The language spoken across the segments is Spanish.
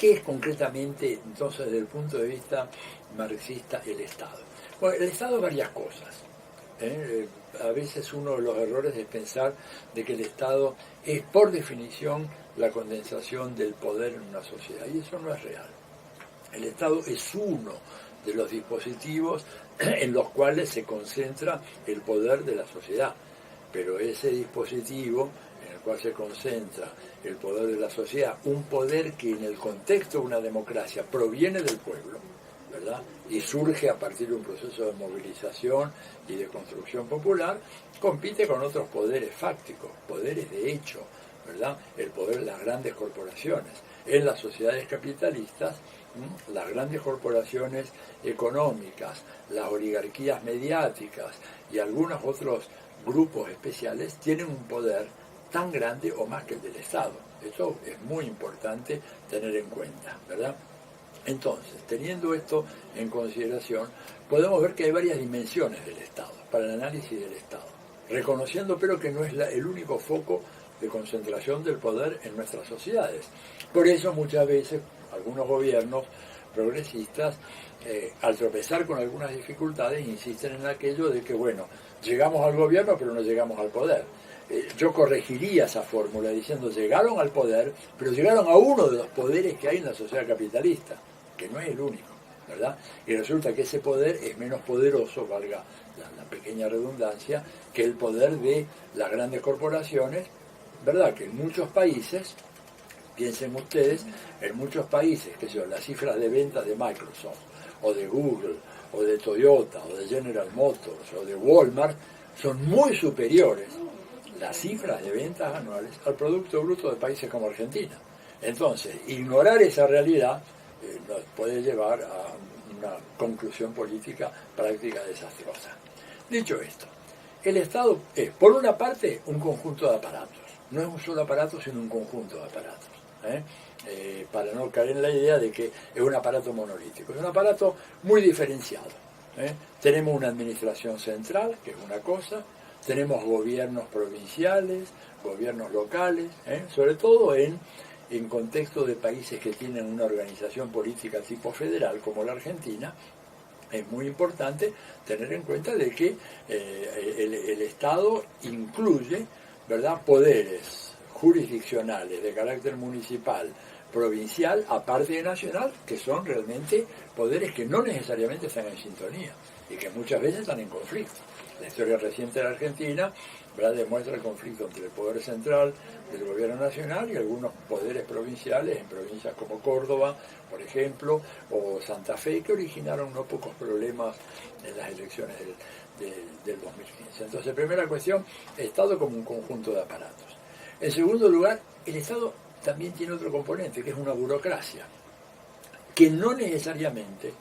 ¿Qué es concretamente, entonces, desde el punto de vista marxista, el Estado? Bueno, el Estado es varias cosas. A veces uno de los errores es pensar de que el Estado es, por definición, la condensación del poder en una sociedad, y eso no es real. El Estado es uno de los dispositivos en los cuales se concentra el poder de la sociedad, pero ese dispositivo en el cual se concentra el poder de la sociedad, un poder que en el contexto de una democracia proviene del pueblo, ¿verdad? Y surge a partir de un proceso de movilización y de construcción popular, compite con otros poderes fácticos, poderes de hecho, ¿verdad? El poder de las grandes corporaciones. En las sociedades capitalistas, las grandes corporaciones económicas, las oligarquías mediáticas y algunos otros grupos especiales tienen un poder tan grande o más que el del Estado. Eso es muy importante tener en cuenta, ¿verdad? Entonces, teniendo esto en consideración, podemos ver que hay varias dimensiones del Estado, para el análisis del Estado, reconociendo pero que no es el único foco de concentración del poder en nuestras sociedades. Por eso muchas veces algunos gobiernos progresistas, al tropezar con algunas dificultades, insisten en aquello de que, bueno, llegamos al gobierno pero no llegamos al poder. Yo corregiría esa fórmula diciendo llegaron al poder, pero llegaron a uno de los poderes que hay en la sociedad capitalista, que no es el único, ¿verdad? Y resulta que ese poder es menos poderoso, valga la pequeña redundancia, que el poder de las grandes corporaciones, ¿verdad? Que en muchos países, piensen ustedes, en muchos países, que son las cifras de ventas de Microsoft, o de Google, o de Toyota, o de General Motors, o de Walmart, son muy superiores las cifras de ventas anuales al Producto Bruto de países como Argentina. Entonces, ignorar esa realidad nos puede llevar a una conclusión política práctica desastrosa. Dicho esto, el Estado es, por una parte, un conjunto de aparatos. No es un solo aparato, sino un conjunto de aparatos. Para no caer en la idea de que es un aparato monolítico. Es un aparato muy diferenciado. Tenemos una administración central, que es una cosa, tenemos gobiernos provinciales, gobiernos locales, sobre todo en contexto de países que tienen una organización política tipo federal, como la Argentina. Es muy importante tener en cuenta de que el Estado incluye, ¿verdad?, poderes jurisdiccionales de carácter municipal, provincial, aparte de nacional, que son realmente poderes que no necesariamente están en sintonía y que muchas veces están en conflicto. La historia reciente de la Argentina, ¿verdad?, demuestra el conflicto entre el poder central del gobierno nacional y algunos poderes provinciales en provincias como Córdoba, por ejemplo, o Santa Fe, que originaron no pocos problemas en las elecciones del 2015. Entonces, primera cuestión, Estado como un conjunto de aparatos. En segundo lugar, el Estado también tiene otro componente, que es una burocracia, que no necesariamente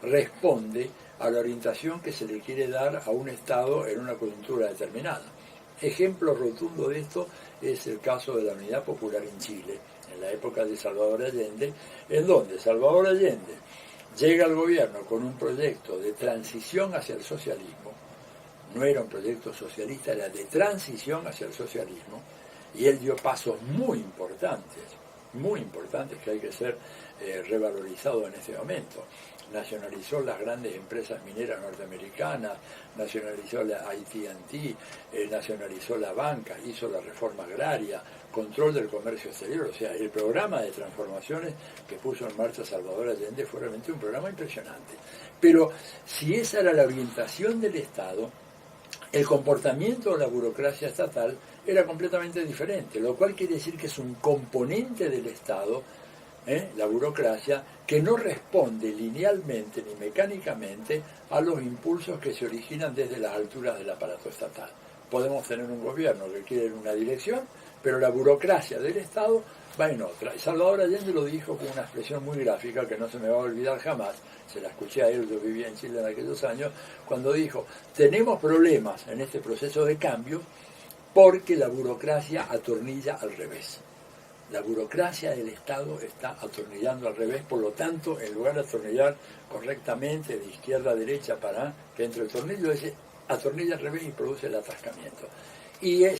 responde a la orientación que se le quiere dar a un Estado en una coyuntura determinada. Ejemplo rotundo de esto es el caso de la Unidad Popular en Chile, en la época de Salvador Allende, en donde Salvador Allende llega al gobierno con un proyecto de transición hacia el socialismo. No era un proyecto socialista, era de transición hacia el socialismo, y él dio pasos muy importantes que hay que ser revalorizados en este momento. Nacionalizó las grandes empresas mineras norteamericanas, nacionalizó la AT&T, nacionalizó la banca, hizo la reforma agraria, control del comercio exterior. O sea, el programa de transformaciones que puso en marcha Salvador Allende fue realmente un programa impresionante. Pero si esa era la orientación del Estado, el comportamiento de la burocracia estatal era completamente diferente, lo cual quiere decir que es un componente del Estado, la burocracia, que no responde linealmente ni mecánicamente a los impulsos que se originan desde las alturas del aparato estatal. Podemos tener un gobierno que quiere en una dirección, pero la burocracia del Estado va en otra. Y Salvador Allende lo dijo con una expresión muy gráfica que no se me va a olvidar jamás, se la escuché a él, yo vivía en Chile en aquellos años, cuando dijo, tenemos problemas en este proceso de cambio porque la burocracia atornilla al revés. La burocracia del Estado está atornillando al revés, por lo tanto, en lugar de atornillar correctamente de izquierda a derecha para que entre el tornillo, ese atornilla al revés y produce el atascamiento. Y es